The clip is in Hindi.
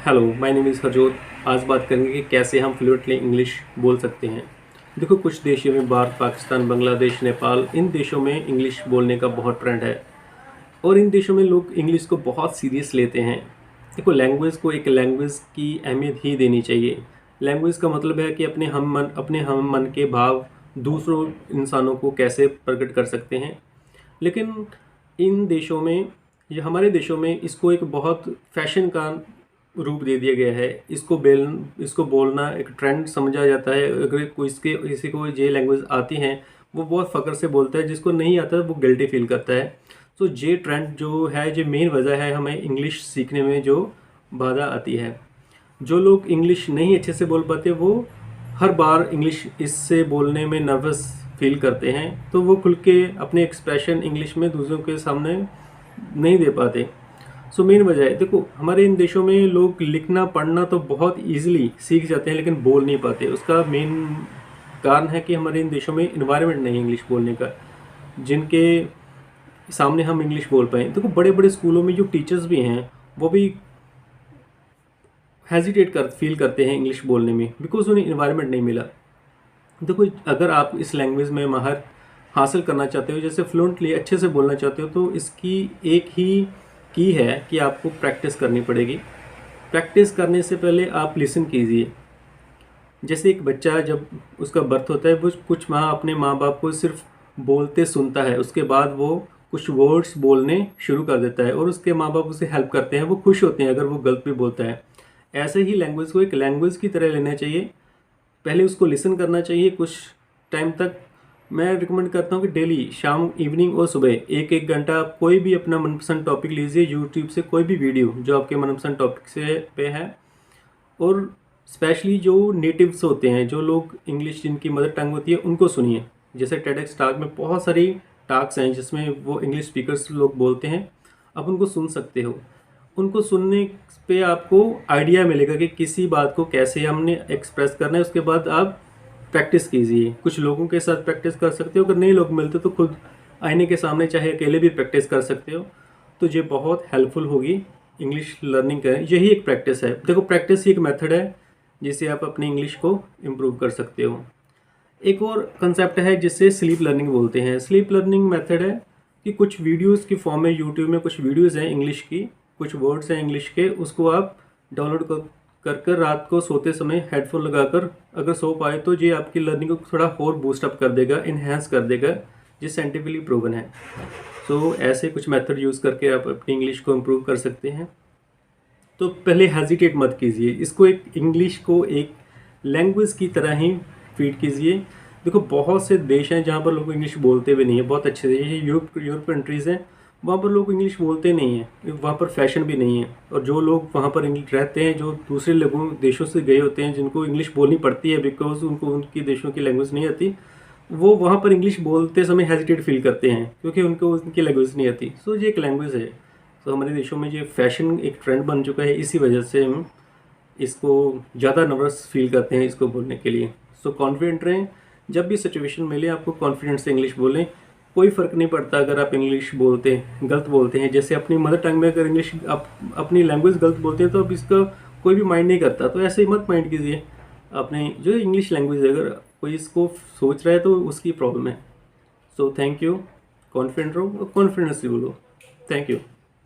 Hello, my name is Harjot. आज बात करेंगे कि कैसे हम फ्लुएंटली इंग्लिश बोल सकते हैं। देखो, कुछ देशों में भारत, पाकिस्तान, बांग्लादेश, नेपाल, इन देशों में इंग्लिश बोलने का बहुत ट्रेंड है और इन देशों में लोग इंग्लिश को बहुत सीरियस लेते हैं। देखो, लैंग्वेज को एक लैंग्वेज की अहमियत ही देनी चाहिए। लैंग्वेज का मतलब है कि अपने हम मन के भाव दूसरों इंसानों को कैसे प्रकट कर सकते हैं। लेकिन इन देशों में या हमारे देशों में इसको एक बहुत फैशन का रूप दे दिया गया है। इसको बोलना एक ट्रेंड समझा जाता है। अगर किसी को ये लैंग्वेज आती हैं, वो बहुत फ़ख्र से बोलता है। जिसको नहीं आता वो गिल्टी फील करता है। तो ये ट्रेंड जो है, ये मेन वजह है हमें इंग्लिश सीखने में जो बाधा आती है। जो लोग इंग्लिश नहीं अच्छे से बोल पाते, वो हर बार इंग्लिश इससे बोलने में नर्वस फील करते हैं, तो वो खुल के अपने एक्सप्रेशन इंग्लिश में दूसरों के सामने नहीं दे पाते। सो मेन वजह है, देखो, हमारे इन देशों में लोग लिखना पढ़ना तो बहुत ईजिली सीख जाते हैं, लेकिन बोल नहीं पाते। उसका मेन कारण है कि हमारे इन देशों में इन्वायरमेंट नहीं है इंग्लिश बोलने का, जिनके सामने हम इंग्लिश बोल पाएँ। देखो, बड़े बड़े स्कूलों में जो टीचर्स भी हैं, वो भी फील करते हैं इंग्लिश बोलने में, बिकॉज उन्हें इन्वायरमेंट नहीं मिला। देखो, अगर आप इस लैंग्वेज में माहर हासिल करना चाहते हो, जैसे फ्लुएंटली अच्छे से बोलना चाहते हो, तो इसकी एक ही की है कि आपको प्रैक्टिस करनी पड़ेगी। प्रैक्टिस करने से पहले आप लिसन कीजिए। जैसे एक बच्चा जब उसका बर्थ होता है, वो कुछ माह अपने माँ बाप को सिर्फ बोलते सुनता है, उसके बाद वो कुछ वर्ड्स बोलने शुरू कर देता है और उसके माँ बाप उसे हेल्प करते हैं। वो खुश होते हैं अगर वो गलत भी बोलता है। ऐसे ही लैंग्वेज को एक लैंग्वेज की तरह लेना चाहिए। पहले उसको लिसन करना चाहिए कुछ टाइम तक। मैं रिकमेंड करता हूँ कि डेली शाम, इवनिंग और सुबह एक एक घंटा आप कोई भी अपना मनपसंद टॉपिक लीजिए, यूट्यूब से कोई भी वीडियो जो आपके मनपसंद टॉपिक से पे है। और स्पेशली जो नेटिव्स होते हैं, जो लोग इंग्लिश जिनकी मदर टंग होती है, उनको सुनिए। जैसे टेडेक्स टॉक में बहुत सारी टॉक्स हैं जिसमें वो इंग्लिश स्पीकर्स लोग बोलते हैं, आप उनको सुन सकते हो। उनको सुनने पे आपको आइडिया मिलेगा कि किसी बात को कैसे हमने एक्सप्रेस करना है। उसके बाद आप प्रैक्टिस कीजिए। कुछ लोगों के साथ प्रैक्टिस कर सकते हो, अगर नए लोग मिलते तो खुद आईने के सामने चाहे अकेले भी प्रैक्टिस कर सकते हो। तो ये बहुत हेल्पफुल होगी इंग्लिश लर्निंग का। यही एक प्रैक्टिस है। देखो, प्रैक्टिस ही एक मेथड है जिससे आप अपनी इंग्लिश को इम्प्रूव कर सकते हो। एक और कंसेप्ट है जिससे स्लीप लर्निंग बोलते हैं। स्लीप लर्निंग मेथड है कि कुछ वीडियोस की फॉर्म में, यूट्यूब में कुछ वीडियोस हैं इंग्लिश की, कुछ वर्ड्स हैं इंग्लिश के, उसको आप डाउनलोड कर रात को सोते समय हेडफोन लगाकर अगर सो पाए, तो ये आपकी लर्निंग को थोड़ा और बूस्टअप कर देगा, इन्हेंस कर देगा, ये साइंटिफिकली प्रूवन है। तो ऐसे कुछ मेथड यूज़ करके आप अपनी इंग्लिश को इम्प्रूव कर सकते हैं। तो पहले हेजिटेट मत कीजिए, इसको एक इंग्लिश को एक लैंग्वेज की तरह ही ट्रीट कीजिए। देखो, बहुत से देश हैं जहाँ पर लोग इंग्लिश बोलते भी नहीं है, बहुत अच्छे से। ये यूरोप कंट्रीज़ हैं, वहाँ पर लोग इंग्लिश बोलते नहीं हैं, वहाँ पर फैशन भी नहीं है। और जो लोग वहाँ पर इंग्लिश रहते हैं, जो दूसरे लोगों देशों से गए होते हैं, जिनको इंग्लिश बोलनी पड़ती है बिकॉज उनको उनकी देशों की लैंग्वेज नहीं आती, वो वहाँ पर इंग्लिश बोलते समय हेजिटेट फील करते हैं क्योंकि उनको उनकी लैंग्वेज नहीं आती। सो ये एक लैंग्वेज है। तो हमारे देशों में ये फैशन एक ट्रेंड बन चुका है, इसी वजह से हम इसको ज़्यादा नर्वस फील करते हैं इसको बोलने के लिए। सो कॉन्फिडेंट रहें, जब भी सिचुएशन मिले आपको कॉन्फिडेंस से इंग्लिश बोलें। कोई फ़र्क नहीं पड़ता अगर आप इंग्लिश गलत बोलते हैं। जैसे अपनी मदर टंग में अगर इंग्लिश आप अपनी लैंग्वेज गलत बोलते हैं, तो अब इसका कोई भी माइंड नहीं करता। तो ऐसे ही मत माइंड कीजिए। अपने जो इंग्लिश लैंग्वेज है, अगर कोई इसको सोच रहा है तो उसकी प्रॉब्लम है। So thank you. कॉन्फिडेंट रहो और कॉन्फिडेंस से बोलो। Thank you.